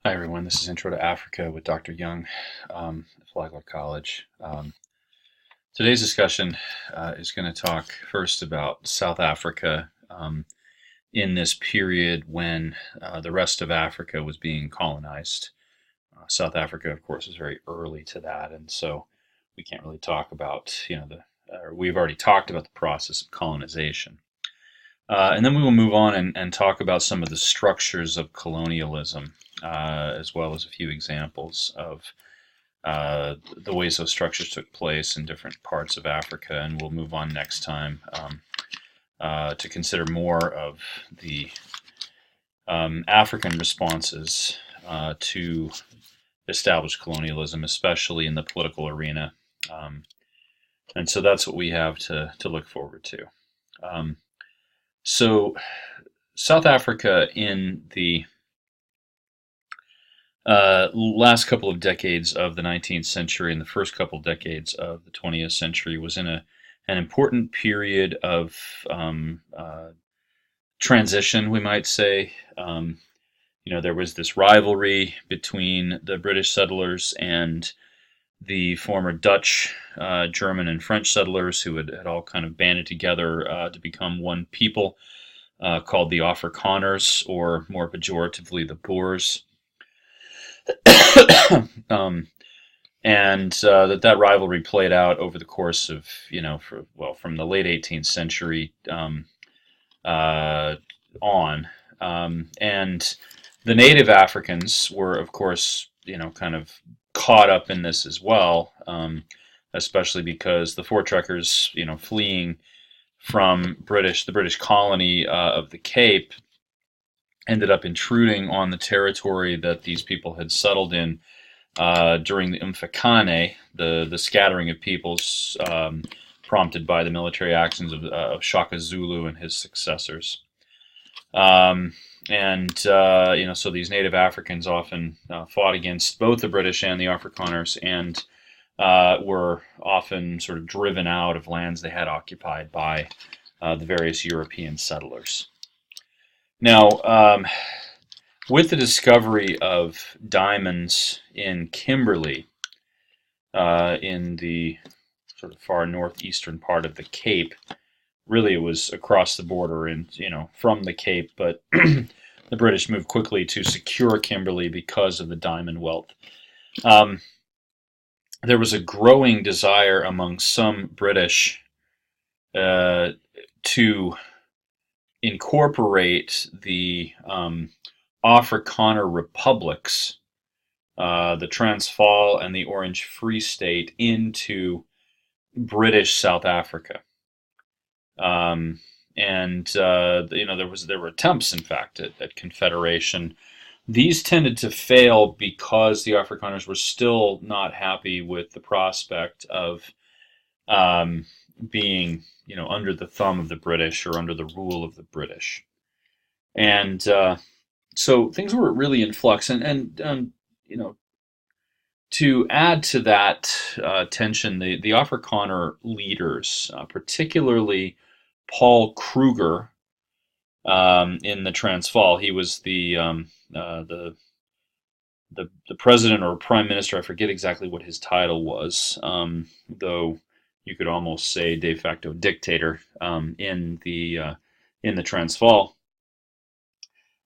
Hi everyone, this is Intro to Africa with Dr. Young at Flagler College. Today's discussion is going to talk first about South Africa in this period when the rest of Africa was being colonized. South Africa, of course, is very early to that, and so we can't really talk about, we've already talked about the process of colonization. And then we will move on and talk about some of the structures of colonialism, as well as a few examples of the ways those structures took place in different parts of Africa. And we'll move on next time to consider more of the African responses to established colonialism, especially in the political arena. And so that's what we have to look forward to. So South Africa in the last couple of decades of the 19th century and the first couple of decades of the 20th century was in an important period of transition, we might say. There was this rivalry between the British settlers and the former Dutch, German, and French settlers who had all kind of banded together to become one people called the Afrikaners, or more pejoratively, the Boers. That rivalry played out over the course of, from the late 18th century on. And the native Africans were, of course, kind of caught up in this as well, especially because the Voortrekkers, fleeing from the British colony of the Cape, ended up intruding on the territory that these people had settled in during the Umfakane, the scattering of peoples prompted by the military actions of Shaka Zulu and his successors. So these native Africans often fought against both the British and the Afrikaners, and were often sort of driven out of lands they had occupied by the various European settlers. Now, with the discovery of diamonds in Kimberley, in the sort of far northeastern part of the Cape, really it was across the border and, from the Cape, but the British moved quickly to secure Kimberley because of the diamond wealth. There was a growing desire among some British to incorporate the Afrikaner republics, the Transvaal and the Orange Free State, into British South Africa. There were attempts, in fact, at confederation. These tended to fail because the Afrikaners were still not happy with the prospect of being, under the thumb of the British or under the rule of the British. And so things were really in flux. And to add to that tension, the Afrikaner leaders, particularly Paul Kruger in the Transvaal, he was the president or prime minister. I forget exactly what his title was, though you could almost say de facto dictator in the Transvaal.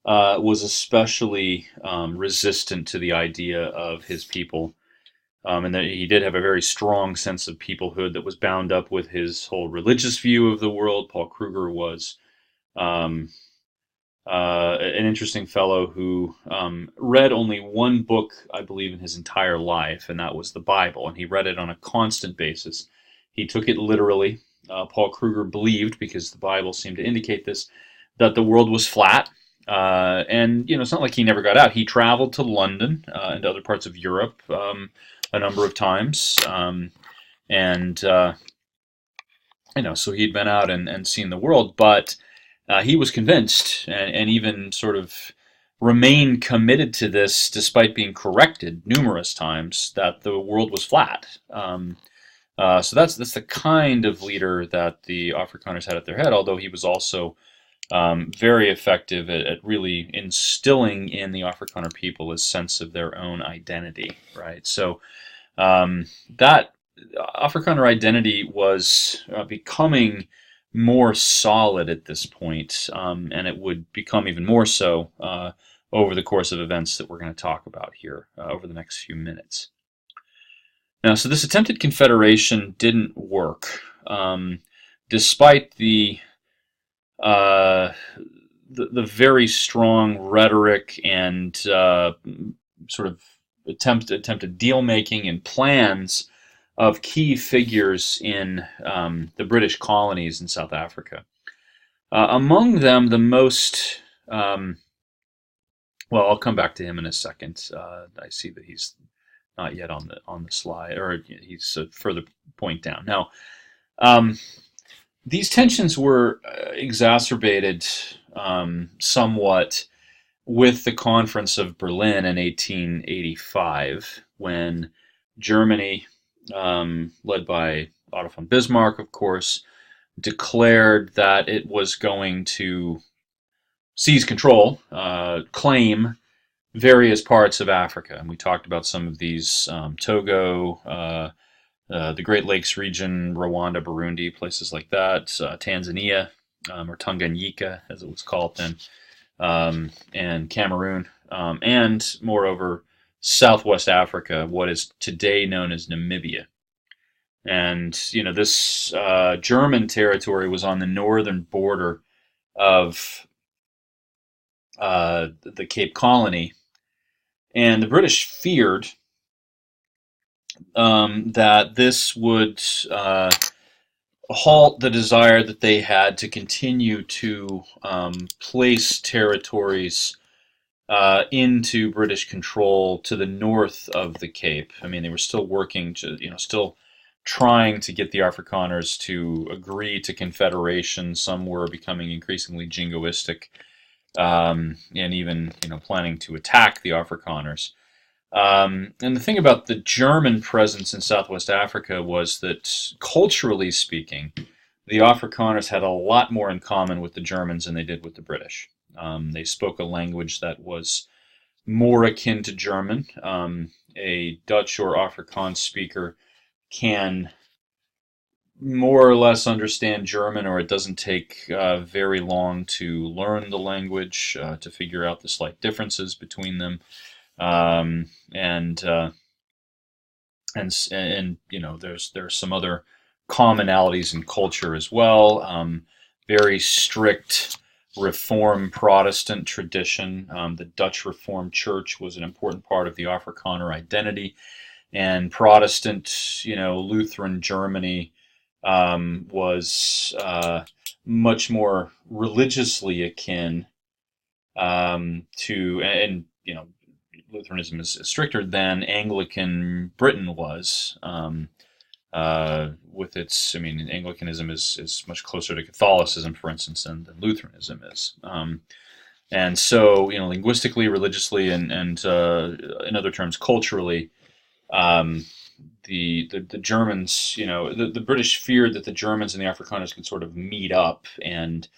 Was especially resistant to the idea of his people, and that he did have a very strong sense of peoplehood that was bound up with his whole religious view of the world. Paul Kruger was an interesting fellow who read only one book, I believe, in his entire life, and that was the Bible, and he read it on a constant basis. He took it literally. Paul Kruger believed, because the Bible seemed to indicate this, that the world was flat. And it's not like he never got out. He traveled to London and other parts of Europe a number of times, so he'd been out and seen the world, but he was convinced and even sort of remained committed to this, despite being corrected numerous times, that the world was flat. So that's the kind of leader that the Afrikaners had at their head, although he was also very effective at really instilling in the Afrikaner people a sense of their own identity, right? So that Afrikaner identity was becoming more solid at this point, and it would become even more so over the course of events that we're going to talk about here over the next few minutes. Now, so this attempted confederation didn't work, despite uh, the very strong rhetoric and sort of attempted deal making and plans of key figures in the British colonies in South Africa. Among them, the most well, I'll come back to him in a second. I see that he's not yet on the slide, or he's a further point down. Now, these tensions were exacerbated somewhat with the Conference of Berlin in 1885, when Germany, led by Otto von Bismarck, of course, declared that it was going to seize control, claim various parts of Africa. And we talked about some of these: Togo, the Great Lakes region, Rwanda, Burundi, places like that, Tanzania, or Tanganyika, as it was called then, and Cameroon, and moreover, Southwest Africa, what is today known as Namibia. And this German territory was on the northern border of the Cape Colony, and the British feared that this would halt the desire that they had to continue to place territories into British control to the north of the Cape. I mean, they were still working to, still trying to get the Afrikaners to agree to confederation. Some were becoming increasingly jingoistic, and even, planning to attack the Afrikaners. And the thing about the German presence in Southwest Africa was that, culturally speaking, the Afrikaners had a lot more in common with the Germans than they did with the British. They spoke a language that was more akin to German. A Dutch or Afrikaans speaker can more or less understand German, or it doesn't take very long to learn the language, to figure out the slight differences between them. And there's some other commonalities in culture as well. Very strict Reform Protestant tradition. The Dutch Reformed Church was an important part of the Afrikaner identity, and Protestant, Lutheran Germany was much more religiously akin to, and Lutheranism is stricter than Anglican Britain was, with its, Anglicanism is much closer to Catholicism, for instance, than Lutheranism is. And so, linguistically, religiously, and in other terms, culturally, the Germans, the British feared that the Germans and the Afrikaners could sort of meet up, and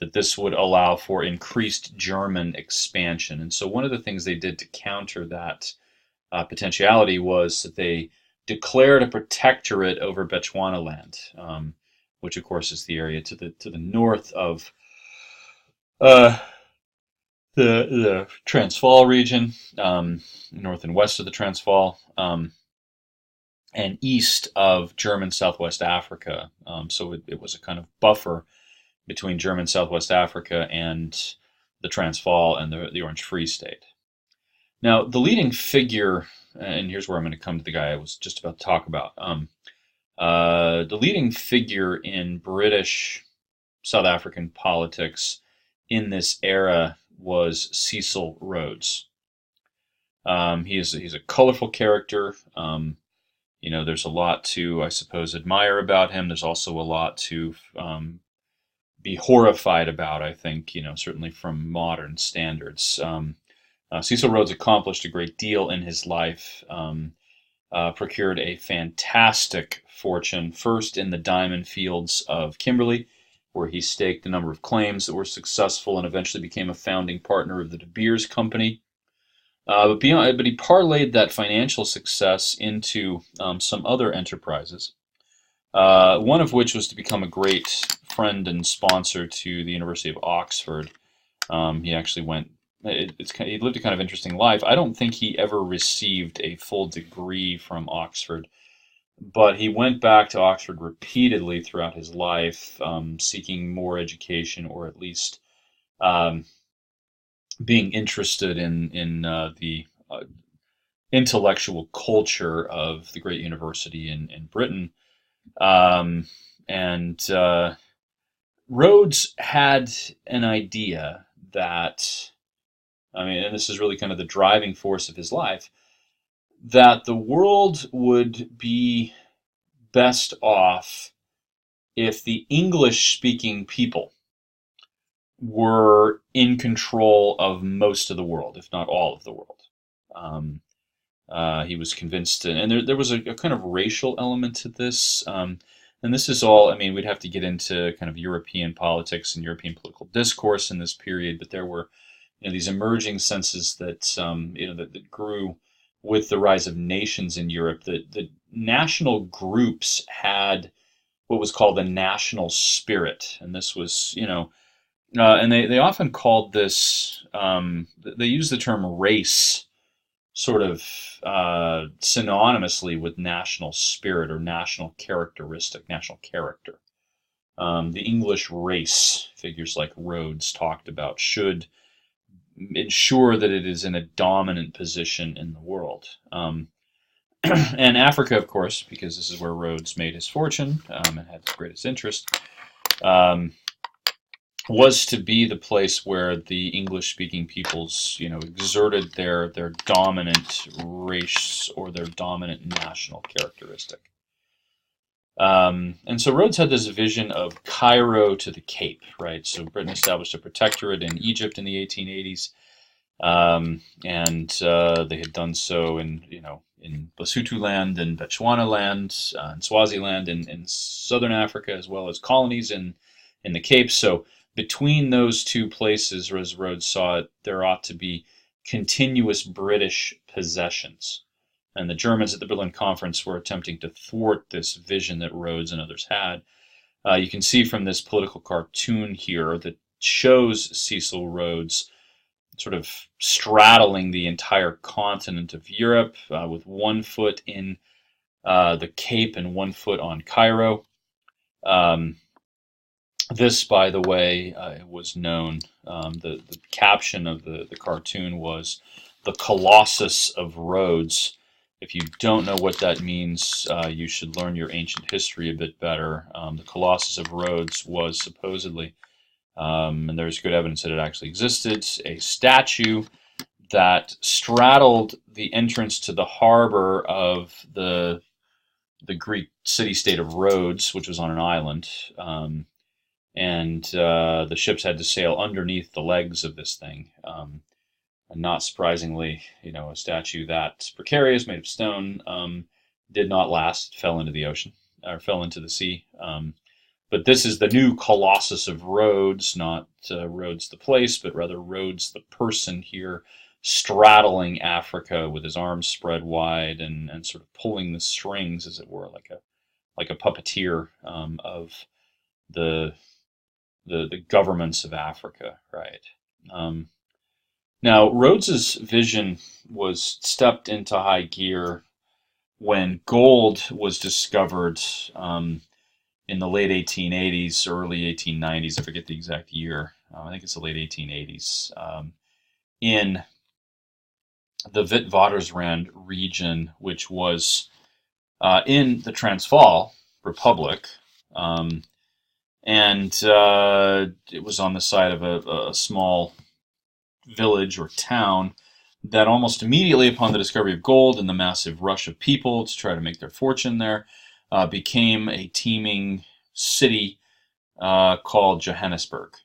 that this would allow for increased German expansion. And so one of the things they did to counter that potentiality was that they declared a protectorate over Bechuanaland, which of course is the area to the north of the Transvaal region, north and west of the Transvaal, and east of German Southwest Africa. So it was a kind of buffer between German Southwest Africa and the Transvaal and the Orange Free State. Now, the leading figure, and here's where I'm going to come to the guy I was just about to talk about. The leading figure in British South African politics in this era was Cecil Rhodes. He's a colorful character. There's a lot to, I suppose, admire about him. There's also a lot to be horrified about, I think, certainly from modern standards. Cecil Rhodes accomplished a great deal in his life, procured a fantastic fortune, first in the diamond fields of Kimberley, where he staked a number of claims that were successful and eventually became a founding partner of the De Beers Company. But he parlayed that financial success into some other enterprises. One of which was to become a great friend and sponsor to the University of Oxford. He actually went. He lived a kind of interesting life. I don't think he ever received a full degree from Oxford, but he went back to Oxford repeatedly throughout his life, seeking more education, or at least um, being interested in the intellectual culture of the great university in Britain. Um, and Rhodes had an idea that, I mean, and this is really kind of the driving force of his life, that the world would be best off if the English speaking people were in control of most of the world, if not all of the world. Um, he was convinced, and there was a kind of racial element to this. And this is all, I mean, we'd have to get into kind of European politics and European political discourse in this period, but there were, these emerging senses that, that grew with the rise of nations in Europe, that the national groups had what was called a national spirit. And this was, and they often called this, they used the term race sort of synonymously with national spirit or national characteristic, national character. The English race, figures like Rhodes talked about, should ensure that it is in a dominant position in the world. And Africa, of course, because this is where Rhodes made his fortune and had his greatest interest, was to be the place where the English-speaking peoples, exerted their dominant race or their dominant national characteristic. And so Rhodes had this vision of Cairo to the Cape, right? So Britain established a protectorate in Egypt in the 1880s, and they had done so in Lesotho land and Bechuana land, and Swaziland in southern Africa, as well as colonies in the Cape. So between those two places, as Rhodes saw it, there ought to be continuous British possessions. And the Germans at the Berlin Conference were attempting to thwart this vision that Rhodes and others had. You can see from this political cartoon here that shows Cecil Rhodes sort of straddling the entire continent of Europe with one foot in the Cape and one foot on Cairo. This, by the way, was known. The caption of the cartoon was "The Colossus of Rhodes." If you don't know what that means, you should learn your ancient history a bit better. The Colossus of Rhodes was supposedly, and there's good evidence that it actually existed, a statue that straddled the entrance to the harbor of the Greek city-state of Rhodes, which was on an island. And the ships had to sail underneath the legs of this thing. And not surprisingly, a statue that precarious, made of stone, did not last. It fell into the ocean, or fell into the sea. But this is the new Colossus of Rhodes, not Rhodes the place, but rather Rhodes the person here, straddling Africa with his arms spread wide and sort of pulling the strings, as it were, like a puppeteer of the governments of Africa, right? Now, Rhodes's vision was stepped into high gear when gold was discovered in the late 1880s, early 1890s. I forget the exact year. I think it's the late 1880s. In the Witwatersrand region, which was in the Transvaal Republic. And it was on the side of a small village or town that almost immediately upon the discovery of gold and the massive rush of people to try to make their fortune there, became a teeming city called Johannesburg.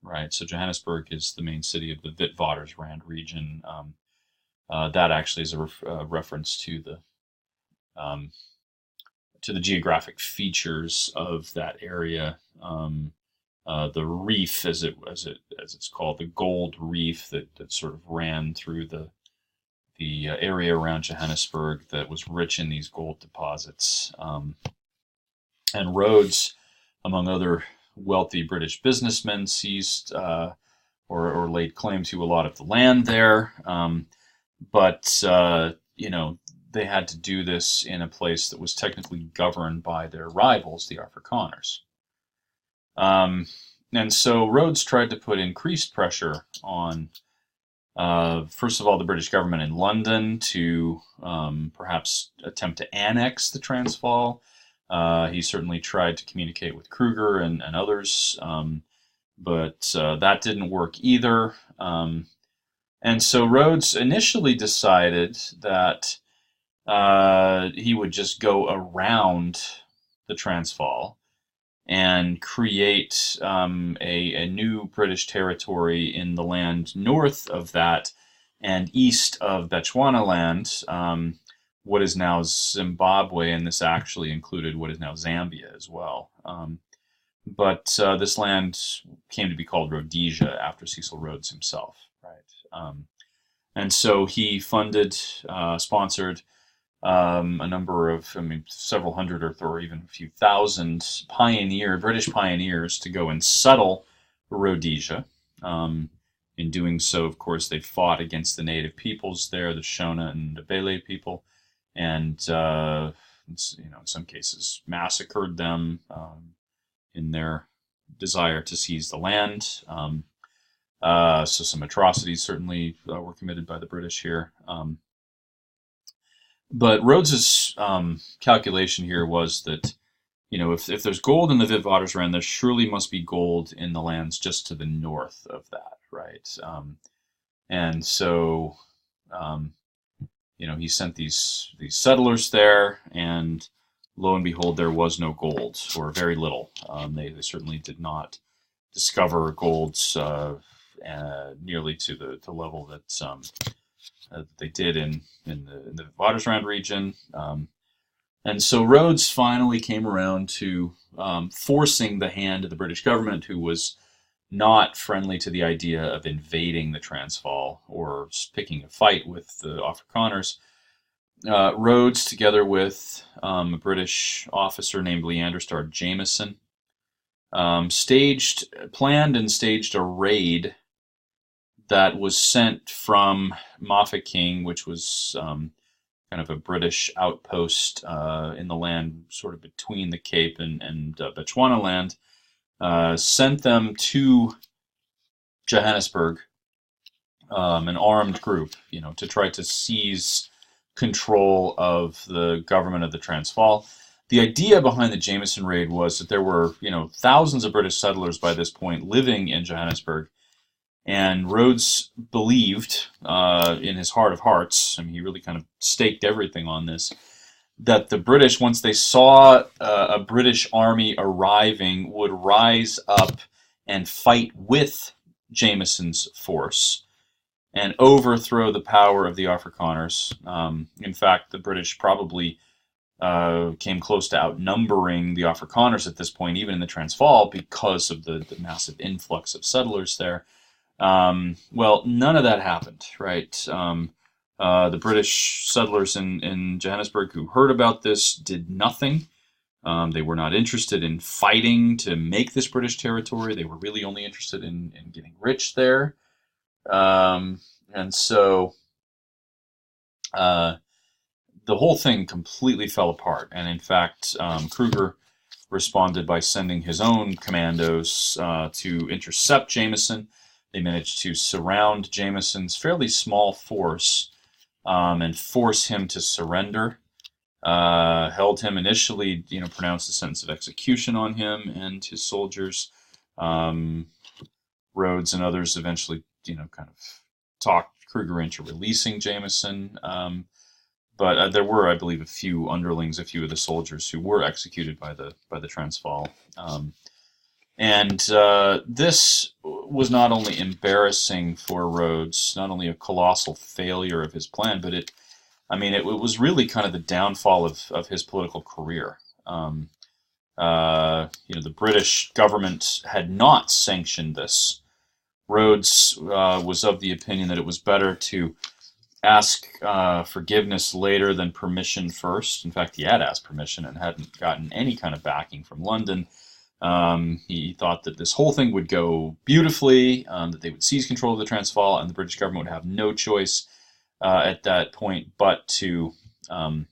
Right, so Johannesburg is the main city of the Witwatersrand region. That actually is a reference to the geographic features of that area. the reef, as it's called, the gold reef that sort of ran through the area around Johannesburg that was rich in these gold deposits. And Rhodes, among other wealthy British businessmen, seized or laid claim to a lot of the land there. But they had to do this in a place that was technically governed by their rivals, the Afrikaners. And so Rhodes tried to put increased pressure on, first of all, the British government in London to perhaps attempt to annex the Transvaal. He certainly tried to communicate with Kruger and others, but that didn't work either. And so Rhodes initially decided that he would just go around the Transvaal and create a new British territory in the land north of that and east of Bechuanaland, what is now Zimbabwe, and this actually included what is now Zambia as well. But this land came to be called Rhodesia after Cecil Rhodes himself, right? And so he funded, sponsored a number of, several hundred or even a few thousand British pioneers to go and settle Rhodesia. In doing so, of course, they fought against the native peoples there, the Shona and the Bele people, and in some cases massacred them in their desire to seize the land. So some atrocities certainly were committed by the British here. But Rhodes's calculation here was that, if there's gold in the Witwatersrand, there surely must be gold in the lands just to the north of that, right? And so, he sent these settlers there, and lo and behold, there was no gold, or very little. They certainly did not discover gold nearly to the level that they did in the Witwatersrand region. And so Rhodes finally came around to forcing the hand of the British government, who was not friendly to the idea of invading the Transvaal or picking a fight with the Afrikaners. Rhodes, together with a British officer named Leander Starr Jameson, planned and staged a raid that was sent from Mafeking, which was kind of a British outpost in the land sort of between the Cape and Bechuanaland, sent them to Johannesburg, an armed group, to try to seize control of the government of the Transvaal. The idea behind the Jameson raid was that there were, thousands of British settlers by this point living in Johannesburg, and Rhodes believed, in his heart of hearts, he really kind of staked everything on this, that the British, once they saw a British army arriving, would rise up and fight with Jameson's force and overthrow the power of the Afrikaners. In fact, the British probably came close to outnumbering the Afrikaners at this point, even in the Transvaal, because of the massive influx of settlers there. Well, none of that happened, right? The British settlers in Johannesburg who heard about this did nothing. They were not interested in fighting to make this British territory. They were really only interested in getting rich there. And so the whole thing completely fell apart. And in fact, Kruger responded by sending his own commandos to intercept Jameson. They managed to surround Jameson's fairly small force and force him to surrender. Held him initially, pronounced a sentence of execution on him and his soldiers. Rhodes and others eventually, kind of talked Kruger into releasing Jameson. But there were, I believe, a few underlings, a few of the soldiers who were executed by the Transvaal. And this was not only embarrassing for Rhodes, not only a colossal failure of his plan, but it was really kind of the downfall of his political career. the British government had not sanctioned this. Rhodes was of the opinion that it was better to ask forgiveness later than permission first. In fact, he had asked permission and hadn't gotten any kind of backing from London. He thought that this whole thing would go beautifully, that they would seize control of the Transvaal, and the British government would have no choice at that point but to um,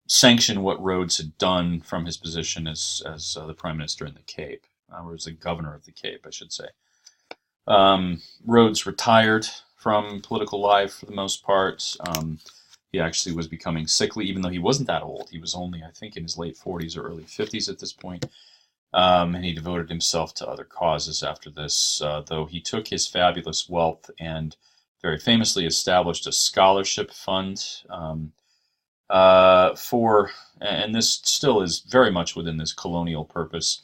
sanction what Rhodes had done from his position as the Prime Minister in the Cape, or as the Governor of the Cape, I should say. Rhodes retired from political life for the most part. He actually was becoming sickly, even though he wasn't that old. He was only, I think, in his late 40s or early 50s at this point. And he devoted himself to other causes after this, though he took his fabulous wealth and very famously established a scholarship fund and this still is very much within this colonial purpose,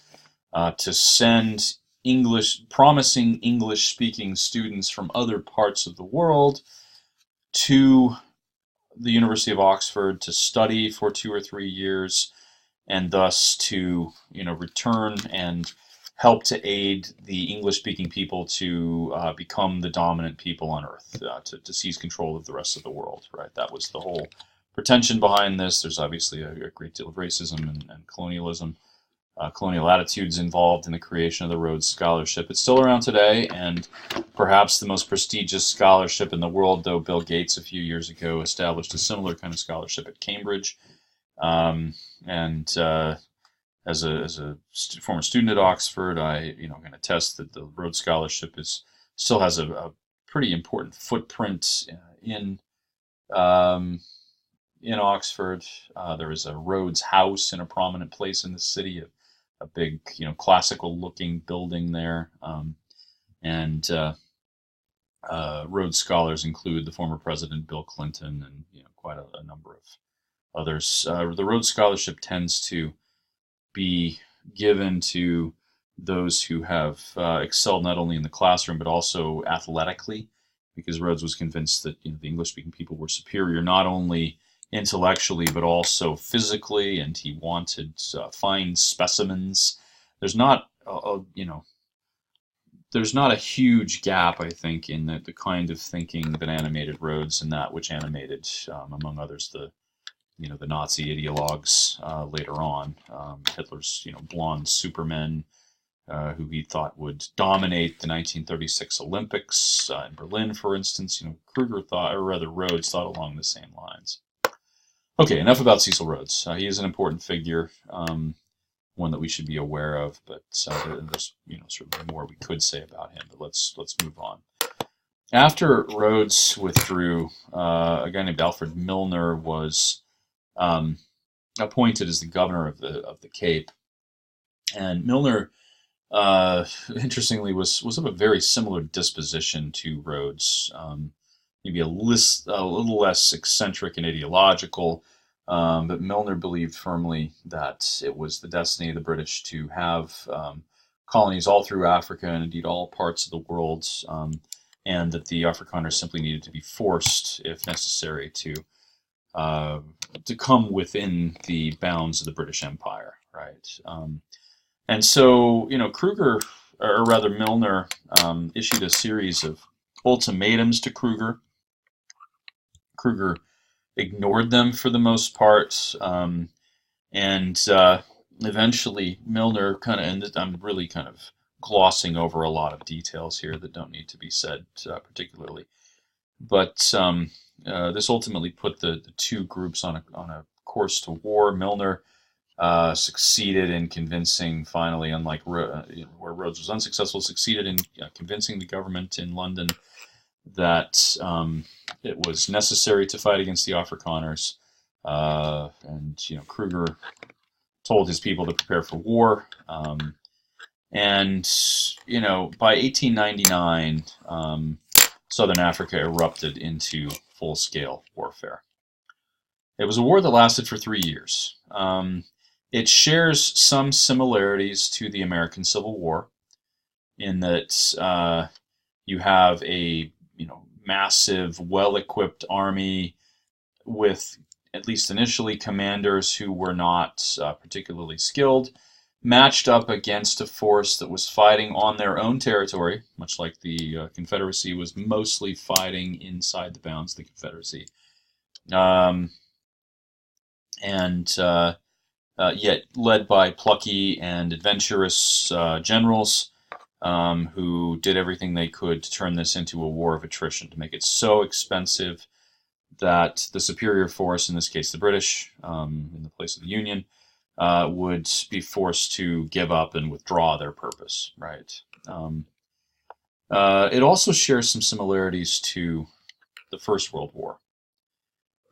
to send promising English-speaking students from other parts of the world to the University of Oxford to study for 2 or 3 years, and thus to return and help to aid the English-speaking people to become the dominant people on Earth, to seize control of the rest of the world. Right, that was the whole pretension behind this. There's obviously a great deal of racism and colonialism, colonial attitudes involved in the creation of the Rhodes Scholarship. It's still around today, and perhaps the most prestigious scholarship in the world, though Bill Gates a few years ago established a similar kind of scholarship at Cambridge. And as a former student at Oxford, I can attest that the Rhodes Scholarship still has a pretty important footprint in Oxford. There is a Rhodes House in a prominent place in the city, a big, classical-looking building there. And Rhodes Scholars include the former President Bill Clinton and quite a number of others. The Rhodes Scholarship tends to be given to those who have excelled not only in the classroom but also athletically, because Rhodes was convinced that the English-speaking people were superior not only intellectually but also physically, and he wanted fine specimens. There's not there's not a huge gap, I think, in the kind of thinking that animated Rhodes and that which animated, among others, the Nazi ideologues later on. Hitler's blonde supermen, who he thought would dominate the 1936 Olympics in Berlin, for instance. Kruger thought, or rather Rhodes thought along the same lines. Okay, enough about Cecil Rhodes. He is an important figure, one that we should be aware of, but there's certainly more we could say about him. But let's move on. After Rhodes withdrew, a guy named Alfred Milner was appointed as the governor of the Cape, and Milner, interestingly, was of a very similar disposition to Rhodes. Maybe a little less eccentric and ideological, but Milner believed firmly that it was the destiny of the British to have colonies all through Africa and indeed all parts of the world, and that the Afrikaners simply needed to be forced, if necessary, to come within the bounds of the British Empire, right? And so, Kruger, or rather Milner, issued a series of ultimatums to Kruger. Kruger ignored them for the most part, and eventually Milner kind of ended. I'm really kind of glossing over a lot of details here that don't need to be said particularly, but this ultimately put the two groups on a course to war. Milner succeeded in convincing, finally, unlike where Rhodes was unsuccessful, succeeded in convincing the government in London that it was necessary to fight against the Afrikaners, and Kruger told his people to prepare for war, and by 1899, Southern Africa erupted into full-scale warfare. It was a war that lasted for 3 years. It shares some similarities to the American Civil War in that you have a massive, well-equipped army with at least initially, commanders who were not particularly skilled, matched up against a force that was fighting on their own territory, much like the Confederacy was mostly fighting inside the bounds of the Confederacy. Yet led by plucky and adventurous generals who did everything they could to turn this into a war of attrition, to make it so expensive that the superior force, in this case the British, in the place of the Union, would be forced to give up and withdraw their purpose. Right. It also shares some similarities to the First World War,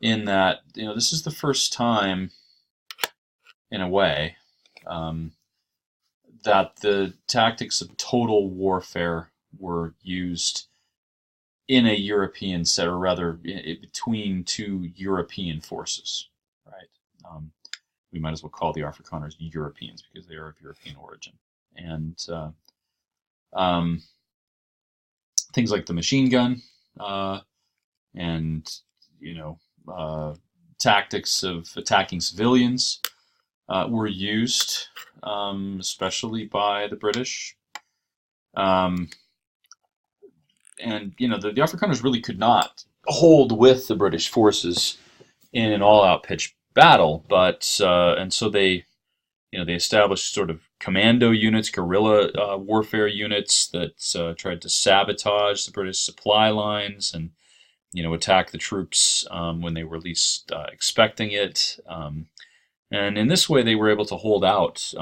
in that this is the first time, in a way, that the tactics of total warfare were used in a European set, or rather between two European forces, right? We might as well call the Afrikaners Europeans because they are of European origin. And things like the machine gun and, tactics of attacking civilians were used, especially by the British. The Afrikaners really could not hold with the British forces in an all-out pitched battle, but and so they established sort of commando units, guerrilla warfare units that tried to sabotage the British supply lines and attack the troops when they were least expecting it. And in this way, they were able to hold out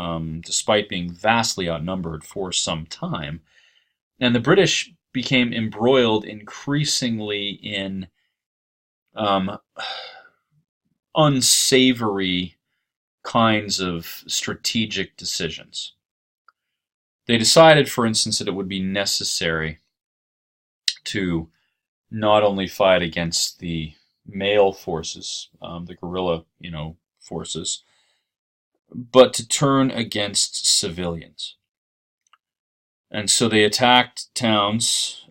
despite being vastly outnumbered for some time. And the British became embroiled increasingly in unsavory kinds of strategic decisions. They decided, for instance, that it would be necessary to not only fight against the male forces, the guerrilla, forces, but to turn against civilians. And so they attacked towns,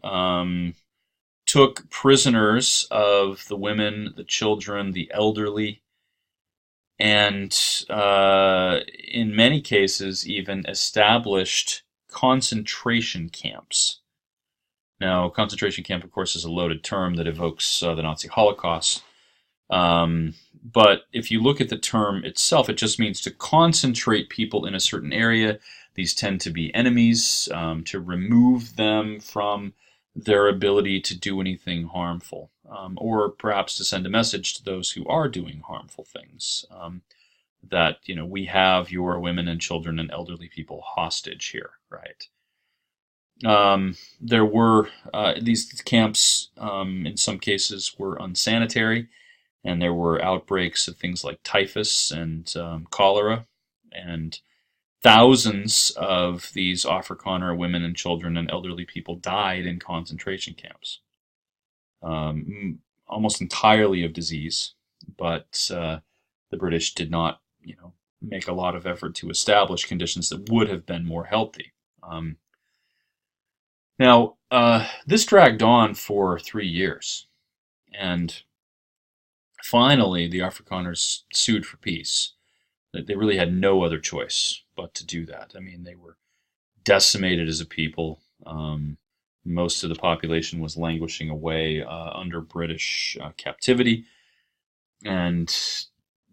took prisoners of the women, the children, the elderly, and in many cases even established concentration camps. Now, concentration camp, of course, is a loaded term that evokes the Nazi Holocaust. But if you look at the term itself, it just means to concentrate people in a certain area. These tend to be enemies, to remove them from their ability to do anything harmful, or perhaps to send a message to those who are doing harmful things, that we have your women and children and elderly people hostage here, right? There were these camps, in some cases, were unsanitary, and there were outbreaks of things like typhus and cholera, and thousands of these Afrikaner women and children and elderly people died in concentration camps, almost entirely of disease. But the British did not, make a lot of effort to establish conditions that would have been more healthy. Now, this dragged on for 3 years, and finally the Afrikaners sued for peace. They really had no other choice but to do that. I mean, they were decimated as a people. Most of the population was languishing away under British captivity, and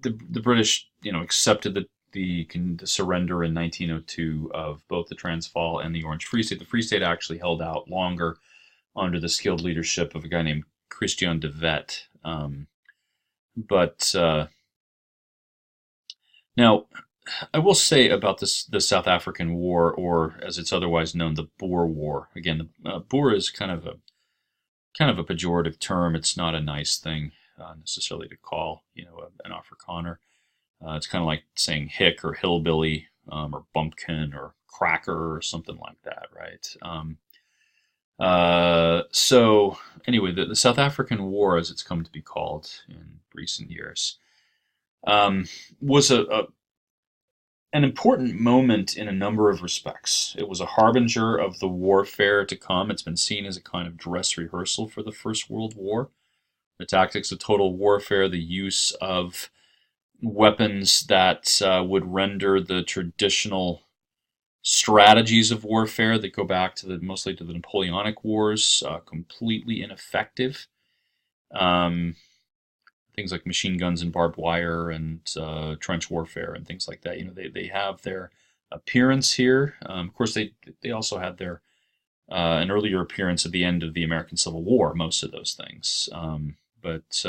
the British, accepted the surrender in 1902 of both the Transvaal and the Orange Free State. The Free State actually held out longer under the skilled leadership of a guy named Christian de Wet. Now, I will say about the South African War, or as it's otherwise known, the Boer War. Again, the Boer is kind of a pejorative term. It's not a nice thing necessarily to call, an Afrikaner. It's kind of like saying hick or hillbilly, or bumpkin or cracker or something like that, right? So anyway, the South African War, as it's come to be called in recent years, was an important moment in a number of respects. It was a harbinger of the warfare to come. It's been seen as a kind of dress rehearsal for the First World War. the tactics of total warfare, the use of weapons that would render the traditional strategies of warfare that go back to mostly to the Napoleonic Wars completely ineffective. Um, Things like machine guns and barbed wire and trench warfare and things like that. They have their appearance here. Of course, they also had their an earlier appearance at the end of the American Civil War. Most of those things, but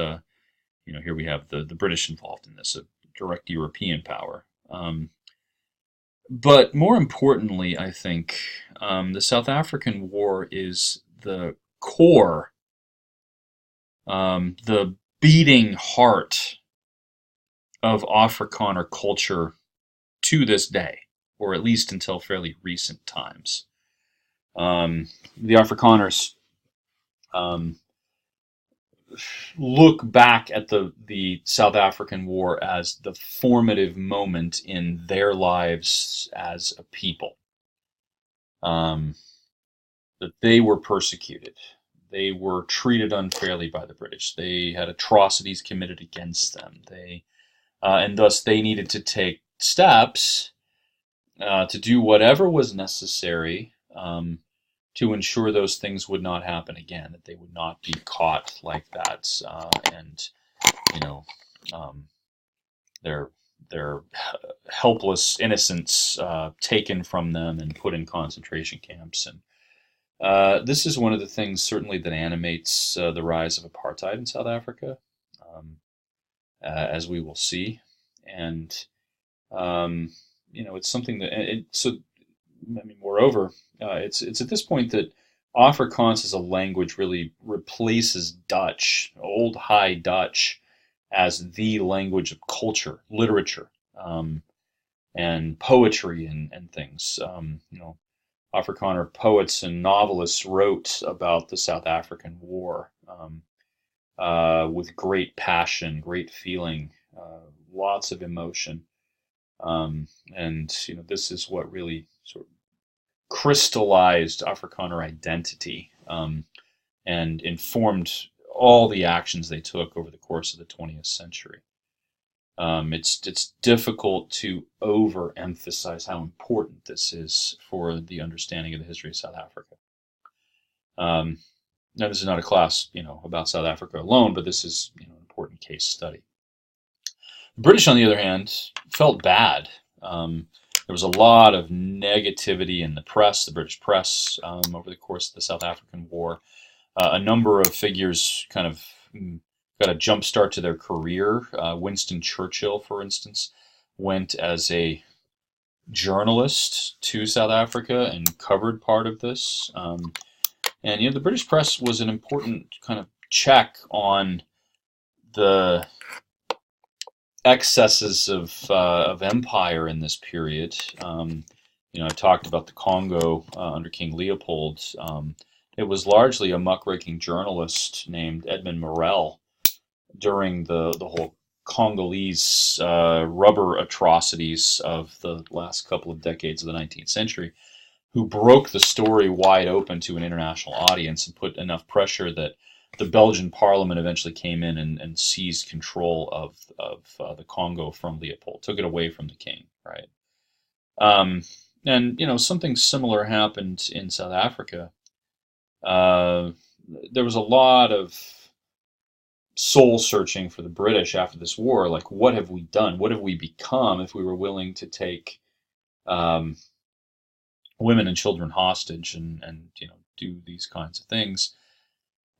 here we have the British involved in this, a direct European power. But more importantly, I think the South African War is the core, the beating heart of Afrikaner culture to this day, or at least until fairly recent times. The Afrikaners look back at the South African War as the formative moment in their lives as a people. That they were persecuted. They were treated unfairly by the British. They had atrocities committed against them. And thus they needed to take steps to do whatever was necessary to ensure those things would not happen again, that they would not be caught like that, and their helpless innocence taken from them and put in concentration camps. And this is one of the things certainly that animates the rise of apartheid in South Africa, as we will see. And it's something that moreover, it's at this point that Afrikaans as a language really replaces Dutch, Old High Dutch, as the language of culture, literature, and poetry and things. Afrikaner poets and novelists wrote about the South African War with great passion, great feeling, lots of emotion. And this is what really sort of crystallized Afrikaner identity and informed all the actions they took over the course of the 20th century. It's difficult to overemphasize how important this is for the understanding of the history of South Africa. Now, this is not a class, about South Africa alone, but this is, an important case study. The British, on the other hand, felt bad. There was a lot of negativity in the press, the British press, over the course of the South African War. A number of figures kind of got a jump start to their career. Winston Churchill, for instance, went as a journalist to South Africa and covered part of this. And the British press was an important kind of check on the excesses of empire in this period. I talked about the Congo under King Leopold. It was largely a muckraking journalist named Edmund Morel during the whole Congolese rubber atrocities of the last couple of decades of the 19th century, who broke the story wide open to an international audience and put enough pressure that the Belgian parliament eventually came in and seized control of the Congo from Leopold, took it away from the king, right? And something similar happened in South Africa. There was a lot of soul searching for the British after this war. Like, what have we done? What have we become if we were willing to take women and children hostage and do these kinds of things?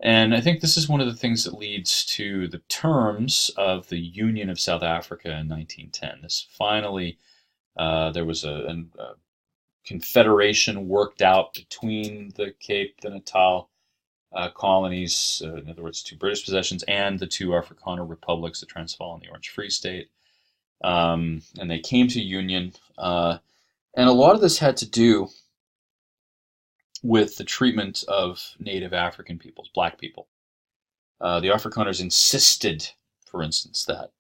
And I think this is one of the things that leads to the terms of the Union of South Africa in 1910. This finally, there was a confederation worked out between the Cape, the Natal colonies, in other words, two British possessions, and the two Afrikaner republics, the Transvaal and the Orange Free State. And they came to union. And a lot of this had to do with the treatment of native African peoples, black people. The Afrikaners insisted, for instance, that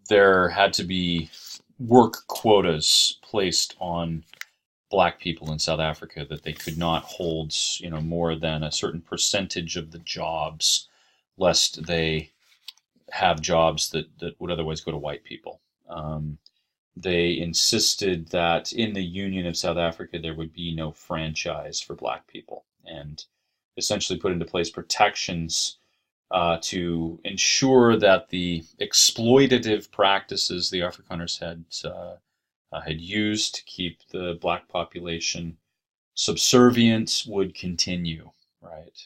there had to be work quotas placed on black people in South Africa that they could not hold, more than a certain percentage of the jobs, lest they have jobs that would otherwise go to white people. They insisted that in the Union of South Africa there would be no franchise for black people, and essentially put into place protections to ensure that the exploitative practices the Afrikaners had used to keep the black population subservient would continue, right?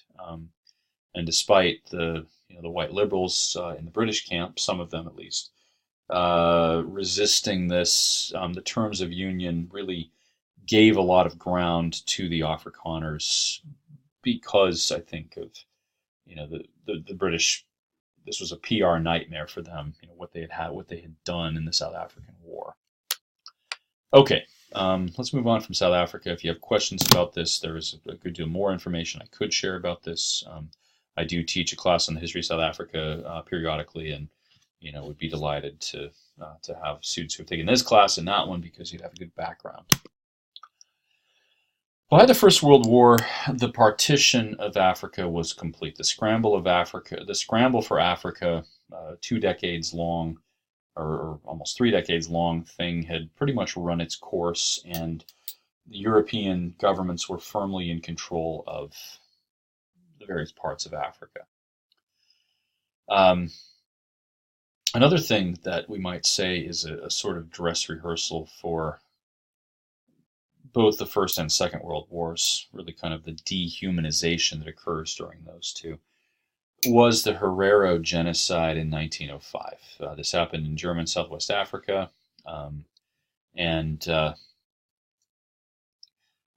And despite the white liberals in the British camp, some of them at least, resisting this, the terms of union really gave a lot of ground to the Afrikaners because I think of the British. This was a PR nightmare for them. What they had done in the South African War. Okay, let's move on from South Africa. If you have questions about this, there is a good deal more information I could share about this. I do teach a class on the history of South Africa periodically, and would be delighted to have students who have taken this class and that one because you'd have a good background. By the First World War, the partition of Africa was complete. The scramble for Africa, 2 decades long, or almost 3 decades long thing, had pretty much run its course, and the European governments were firmly in control of the various parts of Africa. Another thing that we might say is a sort of dress rehearsal for both the First and Second World Wars, really kind of the dehumanization that occurs during those two, was the Herero genocide in 1905. This happened in German Southwest Africa, and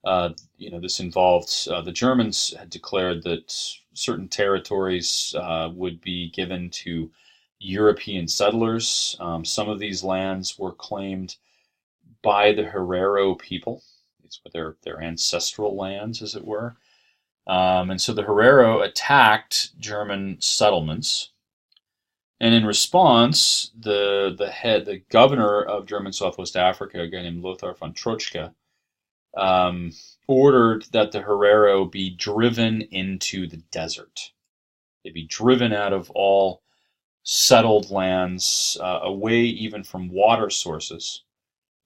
this involved the Germans had declared that certain territories would be given to European settlers. Some of these lands were claimed by the Herero people. These were their ancestral lands, as it were. And so the Herero attacked German settlements, and in response, the governor of German Southwest Africa, a guy named Lothar von Trotzka, ordered that the Herero be driven into the desert. They'd be driven out of all settled lands, away even from water sources,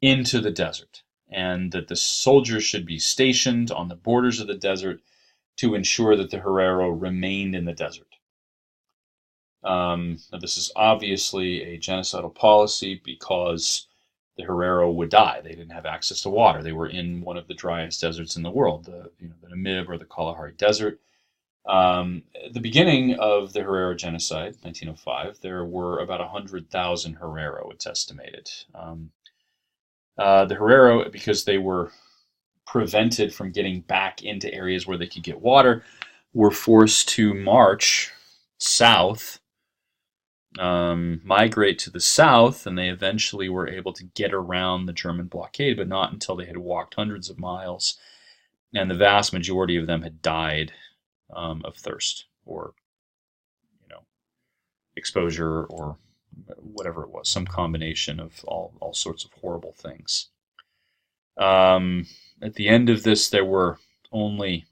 into the desert, and that the soldiers should be stationed on the borders of the desert to ensure that the Herero remained in the desert. Now this is obviously a genocidal policy because the Herero would die. They didn't have access to water. They were in one of the driest deserts in the world, the Namib or the Kalahari Desert. At the beginning of the Herero genocide, 1905, there were about 100,000 Herero, it's estimated. The Herero, because they were prevented from getting back into areas where they could get water, were forced to march south, migrate to the south, and they eventually were able to get around the German blockade, but not until they had walked hundreds of miles, and the vast majority of them had died of thirst or exposure or whatever it was, some combination of all sorts of horrible things. At the end of this, there were only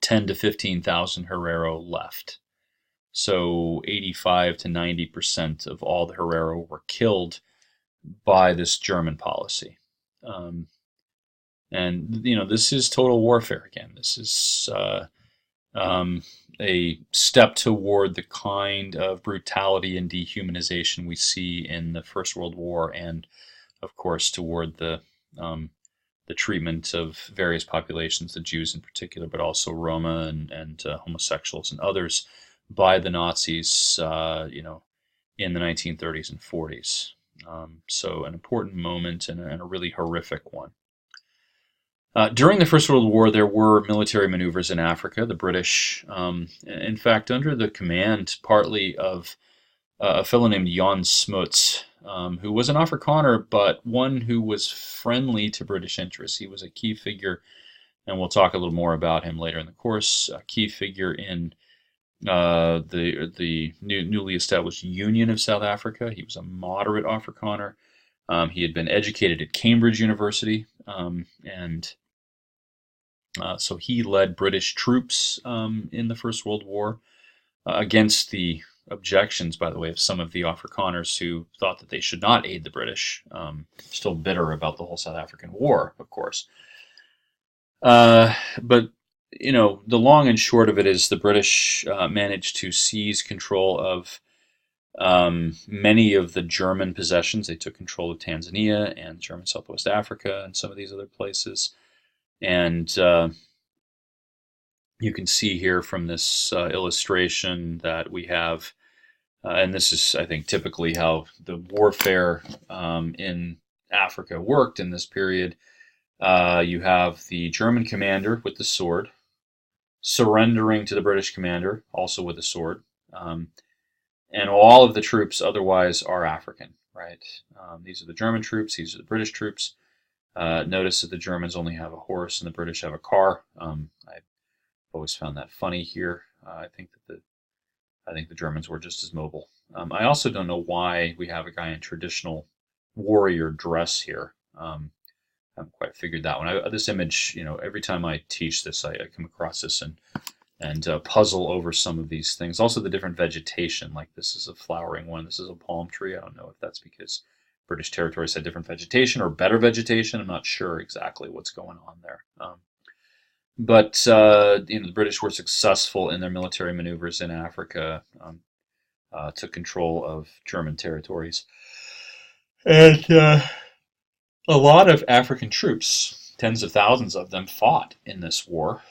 10 to 15,000 Herero left. So 85 to 90% of all the Herero were killed by this German policy. And this is total warfare again. This is a step toward the kind of brutality and dehumanization we see in the First World War, and of course toward the treatment of various populations, the Jews in particular, but also Roma and homosexuals and others, by the Nazis, in the 1930s and 40s. So an important moment and a really horrific one. During the First World War, there were military maneuvers in Africa. The British, in fact, under the command partly of a fellow named Jan Smuts, who was an Afrikaner, but one who was friendly to British interests. He was a key figure, and we'll talk a little more about him later in the course, a key figure in the newly established Union of South Africa. He was a moderate Afrikaner. He had been educated at Cambridge University, and so he led British troops in the First World War against the objections, by the way, of some of the Afrikaners who thought that they should not aid the British, still bitter about the whole South African War, of course. But the long and short of it is the British managed to seize control of many of the German possessions. They took control of Tanzania and German Southwest Africa and some of these other places. And you can see here from this illustration that we have, and this is, I think, typically how the warfare in Africa worked in this period. You have the German commander with the sword surrendering to the British commander, also with a sword. And all of the troops otherwise are African, right? These are the German troops, these are the British troops. Notice that the Germans only have a horse and the British have a car. I've always found that funny here. I think the Germans were just as mobile. I also don't know why we have a guy in traditional warrior dress here. I haven't quite figured that one. This image, every time I teach this, I come across this and puzzle over some of these things. Also, the different vegetation. Like this is a flowering one. This is a palm tree. I don't know if that's because British territories had different vegetation or better vegetation. I'm not sure exactly what's going on there. But the British were successful in their military maneuvers in Africa, took control of German territories. And a lot of African troops, tens of thousands of them, fought in this war.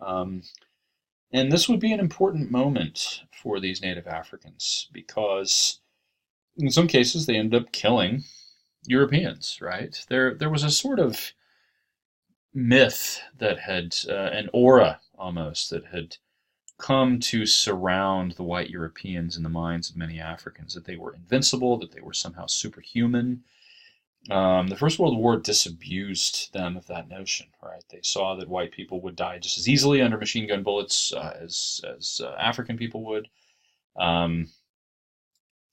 And this would be an important moment for these native Africans because in some cases they ended up killing Europeans, right? There was a sort of myth that had, an aura almost, that had come to surround the white Europeans in the minds of many Africans, that they were invincible, that they were somehow superhuman. The First World War disabused them of that notion, right? They saw that white people would die just as easily under machine gun bullets as African people would. And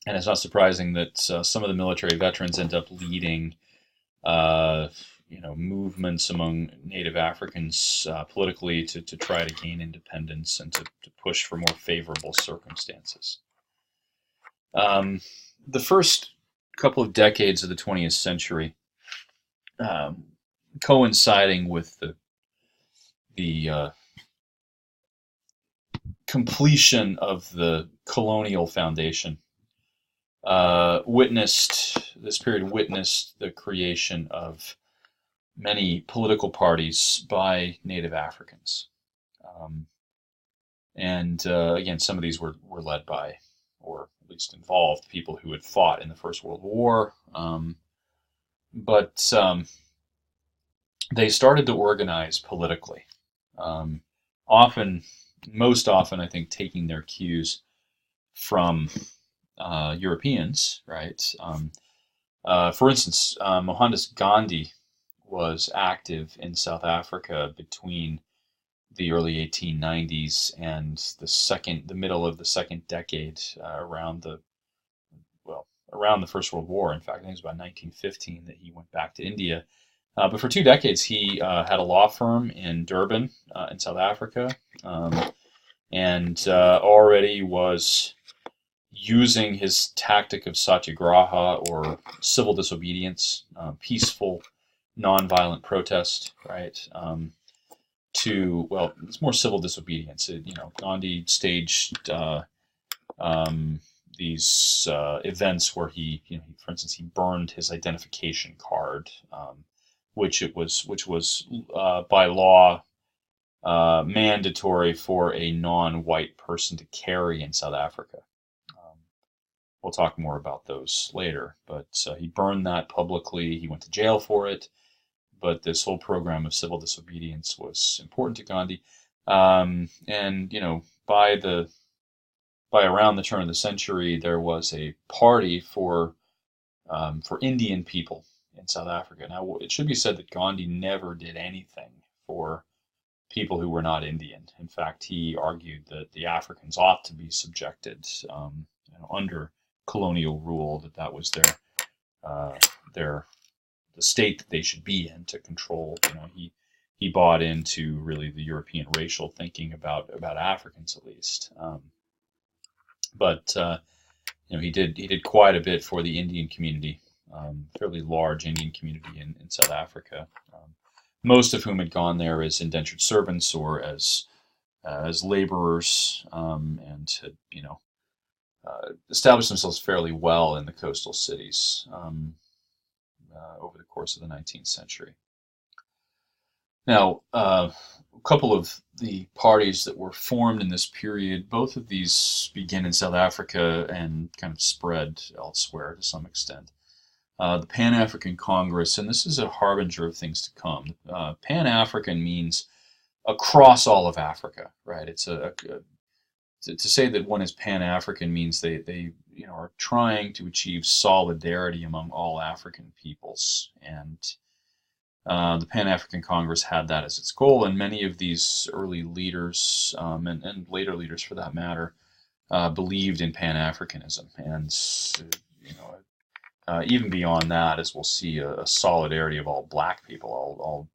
it's not surprising that some of the military veterans end up leading movements among Native Africans politically to try to gain independence and to push for more favorable circumstances. The first couple of decades of the 20th century, coinciding with the completion of the Colonial Foundation, witnessed the creation of many political parties by Native Africans. And again, some of these were led by, or at least involved, people who had fought in the First World War. But they started to organize politically. Most often, I think, taking their cues from Europeans, right? For instance, Mohandas Gandhi was active in South Africa between the early 1890s and the middle of the second decade, around the First World War. In fact, I think it was about 1915 that he went back to India. But for 2 decades, he had a law firm in Durban, in South Africa, and already was using his tactic of satyagraha, or civil disobedience, peaceful, nonviolent protest, right? It's more civil disobedience. Gandhi staged these events where for instance, he burned his identification card, which was by law mandatory for a non-white person to carry in South Africa. We'll talk more about those later, but he burned that publicly. He went to jail for it, but this whole program of civil disobedience was important to Gandhi. And by around the turn of the century, there was a party for Indian people in South Africa. Now, it should be said that Gandhi never did anything for people who were not Indian. In fact, he argued that the Africans ought to be subjected under colonial rule, that was the the state that they should be in to control. He bought into really the European racial thinking about Africans at least. But he did quite a bit for the Indian community, fairly large Indian community in South Africa, most of whom had gone there as indentured servants or as laborers, and had established themselves fairly well in the coastal cities over the course of the 19th century. Now, a couple of the parties that were formed in this period, both of these begin in South Africa and kind of spread elsewhere to some extent. The Pan-African Congress, and this is a harbinger of things to come. Pan-African means across all of Africa, right? It's to say that one is Pan-African means they are trying to achieve solidarity among all African peoples, and the Pan-African Congress had that as its goal, and many of these early leaders, and later leaders for that matter, believed in Pan-Africanism, and even beyond that, as we'll see, a solidarity of all black people, all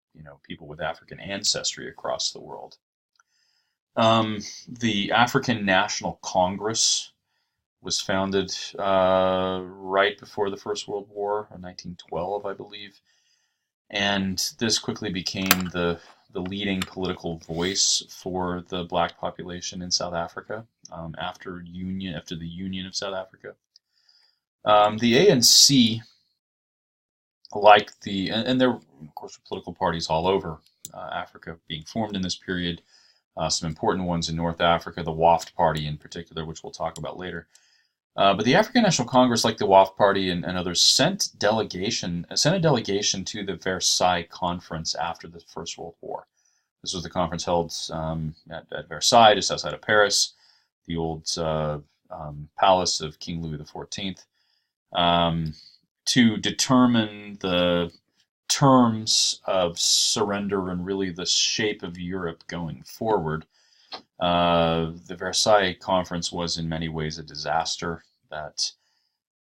people with African ancestry across the world. The African National Congress was founded right before the First World War, in 1912, I believe, and this quickly became the leading political voice for the black population in South Africa after the Union of South Africa. The ANC, and there, of course, were political parties all over Africa being formed in this period. Some important ones in North Africa, the WAFT Party in particular, which we'll talk about later. But the African National Congress, like the WAFT Party and others, sent a delegation to the Versailles Conference after the First World War. This was the conference held at Versailles, just outside of Paris, the old palace of King Louis XIV, to determine the terms of surrender and really the shape of Europe going forward. The Versailles Conference was in many ways a disaster that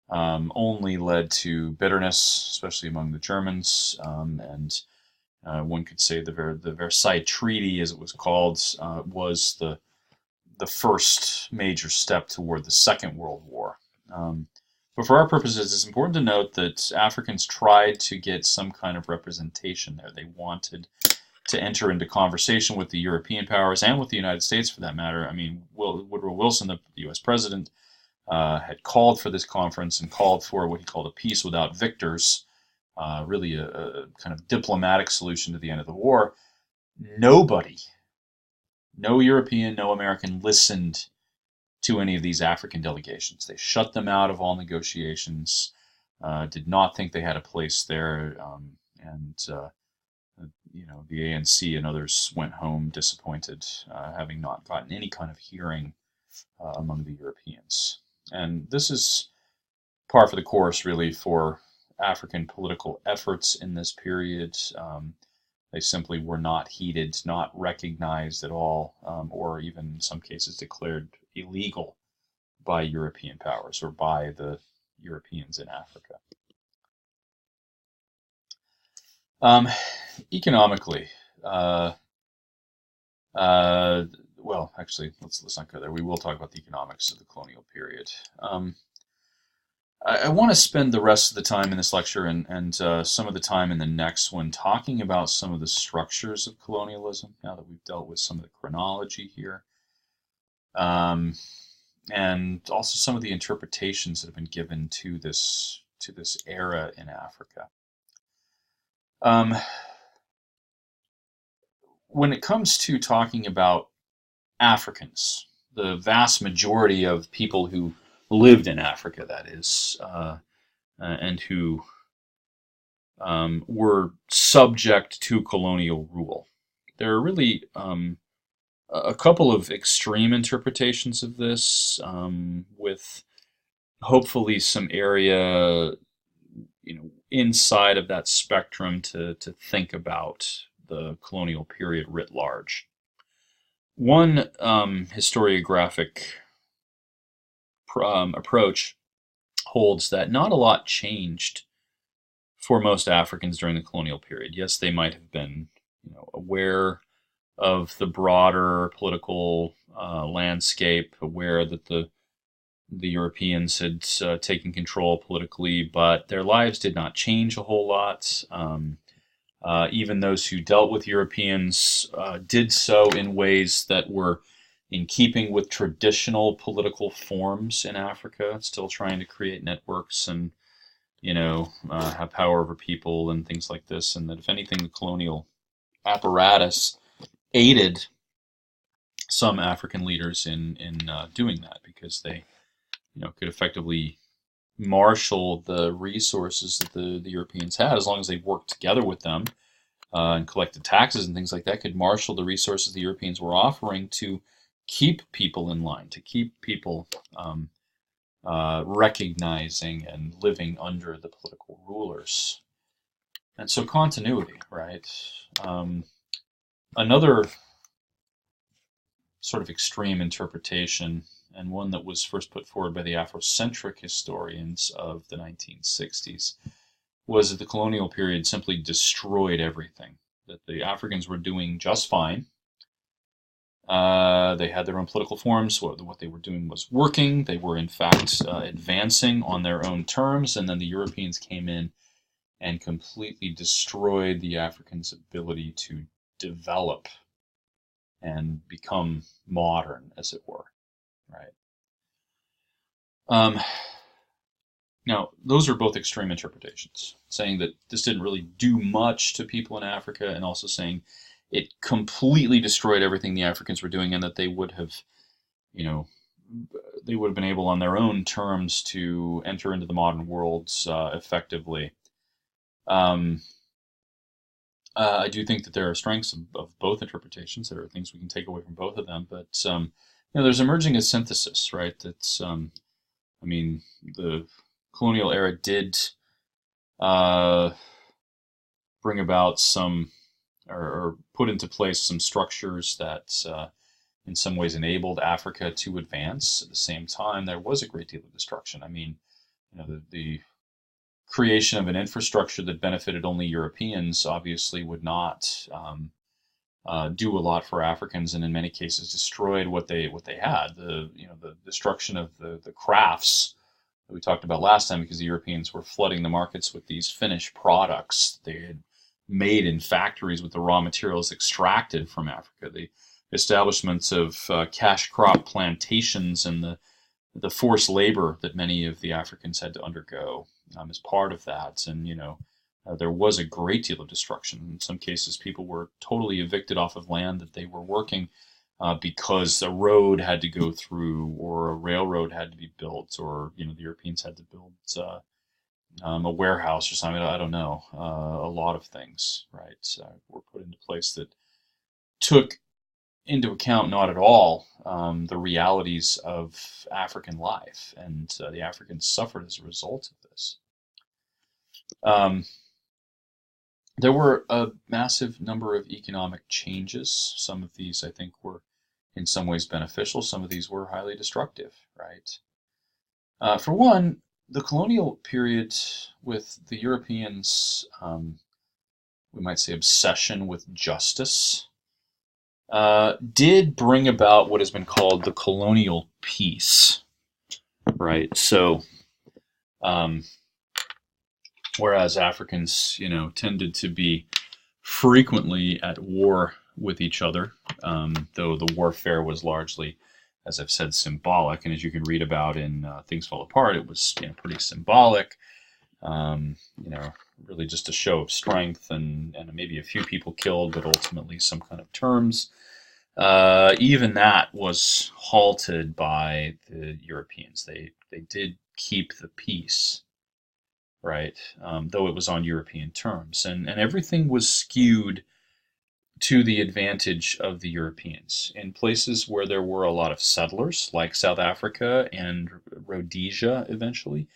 only led to bitterness, especially among the Germans, and one could say the Versailles Treaty, as it was called, was the first major step toward the Second World War. But for our purposes, it's important to note that Africans tried to get some kind of representation there. They wanted to enter into conversation with the European powers and with the United States, for that matter. I mean, Woodrow Wilson, the U.S. president, had called for this conference and called for what he called a peace without victors, really a kind of diplomatic solution to the end of the war. Nobody, no European, no American, listened to any of these African delegations. They shut them out of all negotiations, did not think they had a place there, and the ANC and others went home disappointed, having not gotten any kind of hearing among the Europeans. And this is par for the course, really, for African political efforts in this period. They simply were not heeded, not recognized at all, or even in some cases declared illegal by European powers or by the Europeans in Africa. Economically, well, actually, let's not go there. We will talk about the economics of the colonial period. I want to spend the rest of the time in this lecture and some of the time in the next one talking about some of the structures of colonialism, now that we've dealt with some of the chronology here, and also some of the interpretations that have been given to this era in Africa. When it comes to talking about Africans, the vast majority of people who lived in Africa, that is, and who were subject to colonial rule. There are really a couple of extreme interpretations of this, with hopefully some area, inside of that spectrum to think about the colonial period writ large. One historiographic approach holds that not a lot changed for most Africans during the colonial period. Yes, they might have been, aware of the broader political landscape, aware that the Europeans had taken control politically, but their lives did not change a whole lot. Even those who dealt with Europeans did so in ways that were in keeping with traditional political forms in Africa, still trying to create networks and have power over people and things like this. And that, if anything, the colonial apparatus aided some African leaders in doing that, because they could effectively marshal the resources that the Europeans had, as long as they worked together with them and collected taxes and things like that, could marshal the resources the Europeans were offering to keep people in line, to keep people recognizing and living under the political rulers. And so continuity, right? Another sort of extreme interpretation, and one that was first put forward by the Afrocentric historians of the 1960s, was that the colonial period simply destroyed everything, that the Africans were doing just fine. They had their own political forms. What they were doing was working. They were, in fact, advancing on their own terms. And then the Europeans came in and completely destroyed the Africans' ability to develop and become modern, as it were. Right. Now, those are both extreme interpretations, saying that this didn't really do much to people in Africa, and also saying it completely destroyed everything the Africans were doing, and that they would have, they would have been able on their own terms to enter into the modern world effectively. I do think that there are strengths of both interpretations. There are things we can take away from both of them, but there's emerging a synthesis, right? That's, the colonial era did bring about some, or put into place some structures that in some ways enabled Africa to advance. At the same time, there was a great deal of destruction. The creation of an infrastructure that benefited only Europeans obviously would not do a lot for Africans, and in many cases destroyed what they had. The destruction of the crafts that we talked about last time, because the Europeans were flooding the markets with these finished products they had made in factories with the raw materials extracted from Africa. The establishments of cash crop plantations and the forced labor that many of the Africans had to undergo as part of that. And, there was a great deal of destruction. In some cases, people were totally evicted off of land that they were working because a road had to go through, or a railroad had to be built, or, the Europeans had to build a warehouse or something. I don't know. A lot of things, right, were put into place that took into account not at all the realities of African life, and the Africans suffered as a result of this. There were a massive number of economic changes. Some of these, I think, were in some ways beneficial. Some of these were highly destructive, right? For one, the colonial period, with the Europeans, we might say, obsession with justice, did bring about what has been called the colonial peace, right? So, whereas Africans, tended to be frequently at war with each other, though the warfare was largely, as I've said, symbolic. And as you can read about in Things Fall Apart, it was pretty symbolic. Really just a show of strength, and maybe a few people killed, but ultimately some kind of terms. Even that was halted by the Europeans. They did keep the peace, right? Though it was on European terms, and everything was skewed to the advantage of the Europeans. In places where there were a lot of settlers, like South Africa and Rhodesia eventually,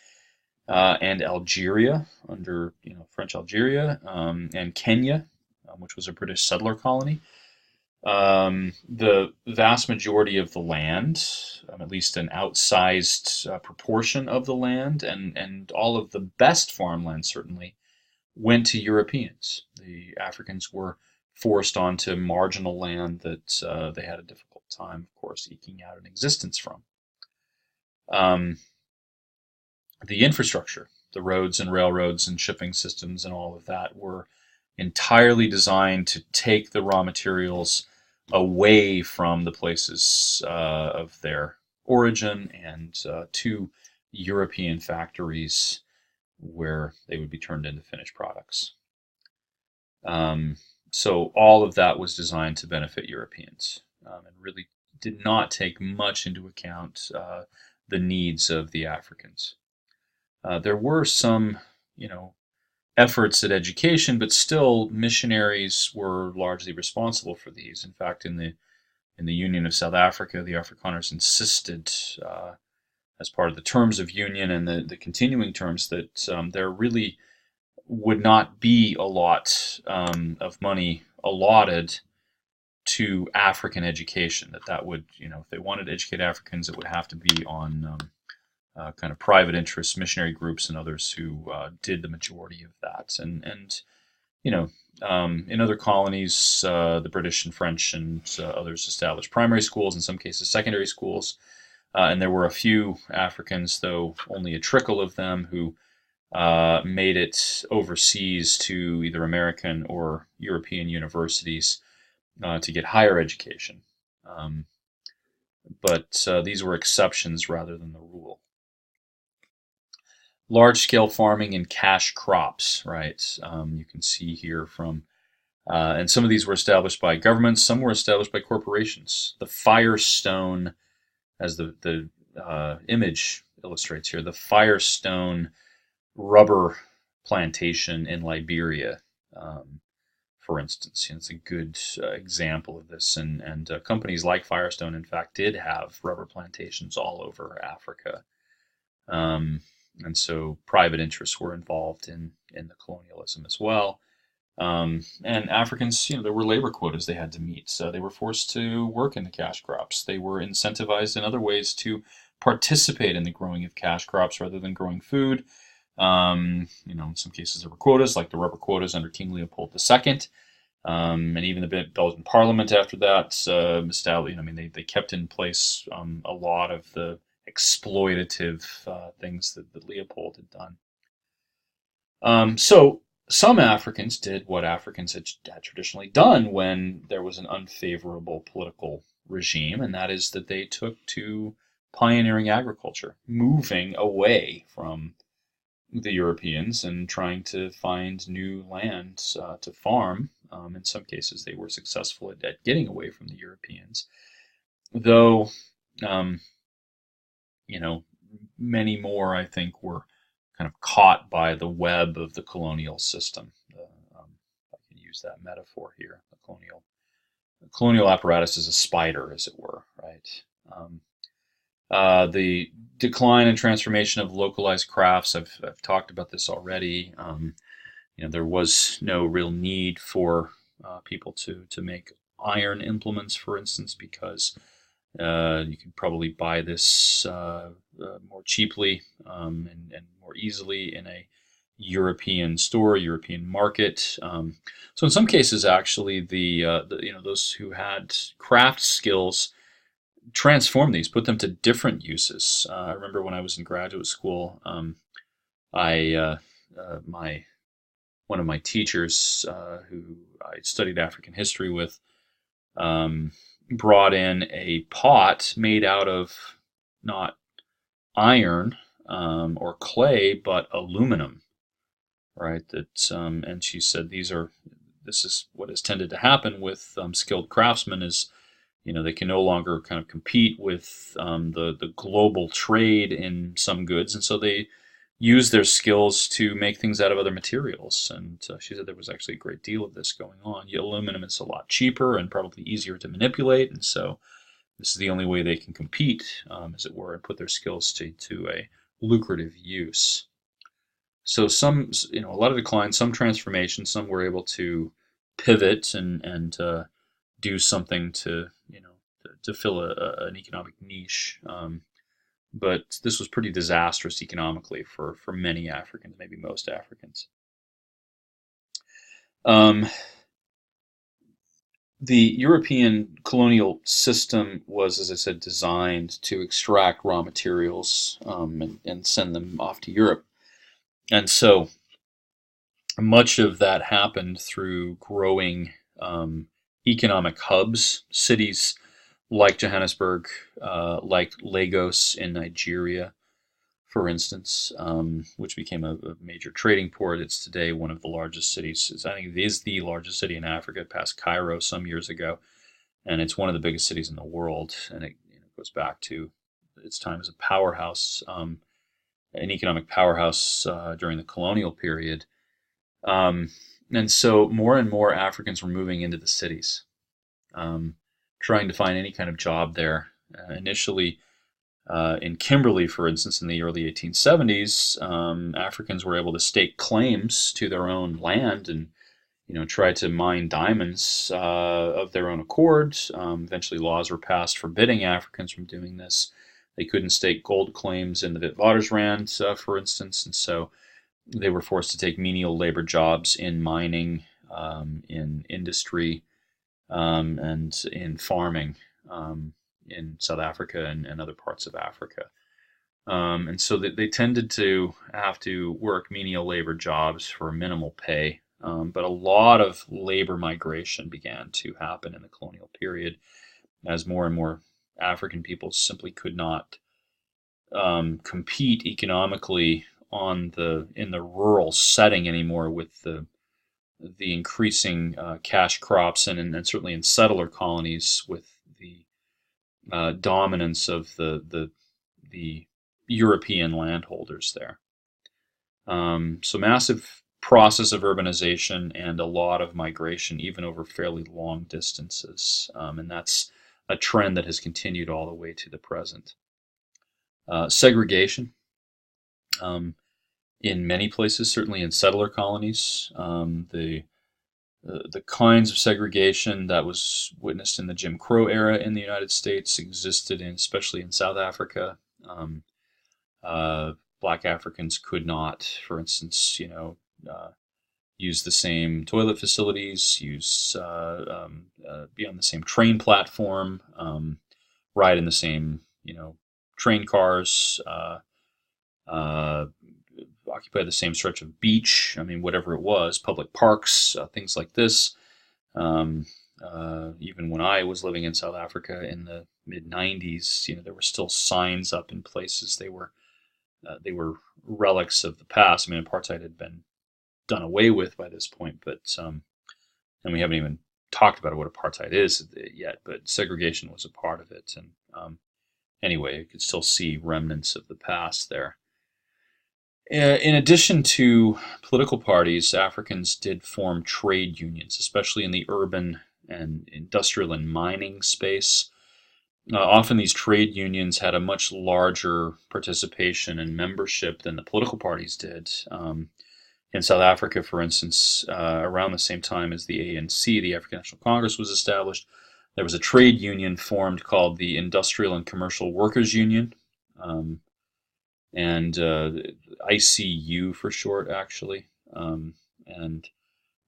and Algeria under French Algeria, and Kenya, which was a British settler colony. The vast majority of the land, at least an outsized proportion of the land, and all of the best farmland certainly, went to Europeans. The Africans were forced onto marginal land that they had a difficult time, of course, eking out an existence from. Um, the infrastructure, the roads and railroads and shipping systems and all of that were entirely designed to take the raw materials away from the places of their origin and to European factories where they would be turned into finished products. Um, so all of that was designed to benefit Europeans and really did not take much into account the needs of the Africans. There were some, you know, efforts at education, but still missionaries were largely responsible for these. In fact, in the Union of South Africa, the Afrikaners insisted, as part of the terms of union and the continuing terms, that there really would not be a lot of money allotted to African education. That would, if they wanted to educate Africans, it would have to be on kind of private interests, missionary groups, and others who did the majority of that. And in other colonies, the British and French and others established primary schools, in some cases secondary schools. And there were a few Africans, though only a trickle of them, who made it overseas to either American or European universities to get higher education. But these were exceptions rather than the rule. Large-scale farming and cash crops, right? You can see here from, and some of these were established by governments, some were established by corporations. The Firestone, as the image illustrates here, the Firestone rubber plantation in Liberia, for instance. It's a good example of this. And companies like Firestone, in fact, did have rubber plantations all over Africa. And so private interests were involved in the colonialism as well. And Africans, there were labor quotas they had to meet. So they were forced to work in the cash crops. They were incentivized in other ways to participate in the growing of cash crops rather than growing food. In some cases there were quotas, like the rubber quotas under King Leopold II. And even the Belgian Parliament after that established. They kept in place a lot of the exploitative things that Leopold had done. So some Africans did what Africans had traditionally done when there was an unfavorable political regime, and that is that they took to pioneering agriculture, moving away from the Europeans and trying to find new lands to farm. In some cases, they were successful at getting away from the Europeans, though many more, I think, were kind of caught by the web of the colonial system. I can use that metaphor here. The colonial apparatus is a spider, as it were, right? The decline and transformation of localized crafts, I've talked about this already. There was no real need for people to make iron implements, for instance, because you can probably buy this more cheaply and more easily in a European store, European market. So in some cases, actually, those who had craft skills transformed these, put them to different uses. I remember when I was in graduate school, one of my teachers who I studied African history with brought in a pot made out of not iron or clay, but aluminum, right? And she said this is what has tended to happen with skilled craftsmen is, they can no longer kind of compete with the global trade in some goods, and so they use their skills to make things out of other materials. And she said there was actually a great deal of this going on. Aluminum is a lot cheaper and probably easier to manipulate, and so this is the only way they can compete, as it were, and put their skills to a lucrative use. So a lot of decline, some transformation, some were able to pivot and do something to fill an economic niche. But this was pretty disastrous economically for many Africans, maybe most Africans. Um, the European colonial system was, as I said, designed to extract raw materials and send them off to Europe. And so much of that happened through growing economic hubs, cities like Johannesburg, like Lagos in Nigeria, for instance, which became a major trading port. It's today one of the largest cities. I think it is the largest city in Africa, past Cairo some years ago, and it's one of the biggest cities in the world. And it goes back to its time as a powerhouse, an economic powerhouse during the colonial period. Um, and so more and more Africans were moving into the cities, um, trying to find any kind of job there. Initially, in Kimberley, for instance, in the early 1870s, Africans were able to stake claims to their own land and try to mine diamonds of their own accord. Eventually, laws were passed forbidding Africans from doing this. They couldn't stake gold claims in the Witwatersrand, for instance, and so they were forced to take menial labor jobs in mining, in industry, and in farming in South Africa and other parts of Africa. And so they tended to have to work menial labor jobs for minimal pay. But a lot of labor migration began to happen in the colonial period as more and more African peoples simply could not compete economically in the rural setting anymore with the increasing cash crops and certainly in settler colonies with the dominance of the European landholders there. So massive process of urbanization and a lot of migration, even over fairly long distances, and that's a trend that has continued all the way to the present. Segregation. In many places, certainly in settler colonies, the kinds of segregation that was witnessed in the Jim Crow era in the United States existed especially in South Africa. Black Africans could not, for instance, use the same toilet facilities, be on the same train platform, ride in the same, train cars, occupy the same stretch of beach. I mean, whatever it was, public parks, things like this. Even when I was living in South Africa in the mid '90s, there were still signs up in places. They were relics of the past. I mean, apartheid had been done away with by this point, but and we haven't even talked about what apartheid is yet. But segregation was a part of it, and anyway, you could still see remnants of the past there. In addition to political parties, Africans did form trade unions, especially in the urban and industrial and mining space. Often these trade unions had a much larger participation and membership than the political parties did. In South Africa, for instance, around the same time as the ANC, the African National Congress, was established, there was a trade union formed called the Industrial and Commercial Workers Union. And ICU for short, actually. And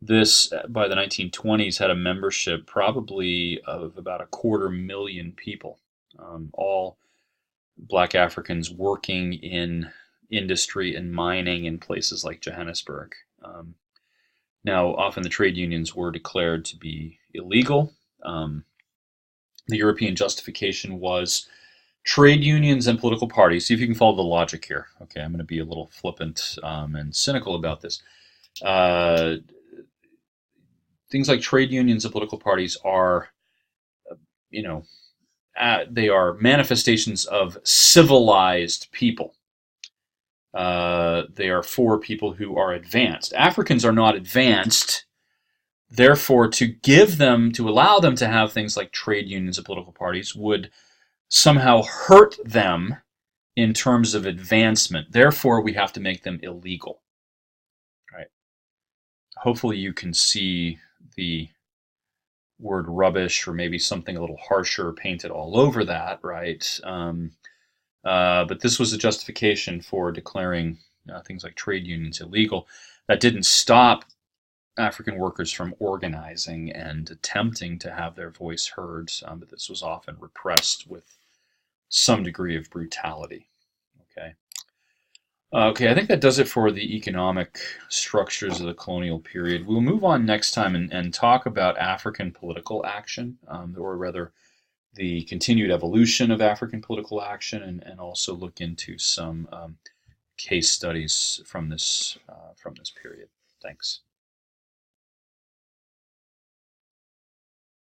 this, by the 1920s, had a membership probably of about 250,000 people, all Black Africans working in industry and mining in places like Johannesburg. Now, often the trade unions were declared to be illegal. The European justification was trade unions and political parties. See if you can follow the logic here. Okay, I'm going to be a little flippant and cynical about this. Things like trade unions and political parties are, they are manifestations of civilized people. They are for people who are advanced. Africans are not advanced. Therefore, to allow them to have things like trade unions and political parties would somehow hurt them in terms of advancement. Therefore, we have to make them illegal. Right? Hopefully you can see the word rubbish or maybe something a little harsher painted all over that, right? But this was a justification for declaring things like trade unions illegal. That didn't stop African workers from organizing and attempting to have their voice heard, but this was often repressed with some degree of brutality. Okay. Okay, I think that does it for the economic structures of the colonial period. We'll move on next time and talk about African political action, or rather the continued evolution of African political action, and also look into some case studies from this period. Thanks.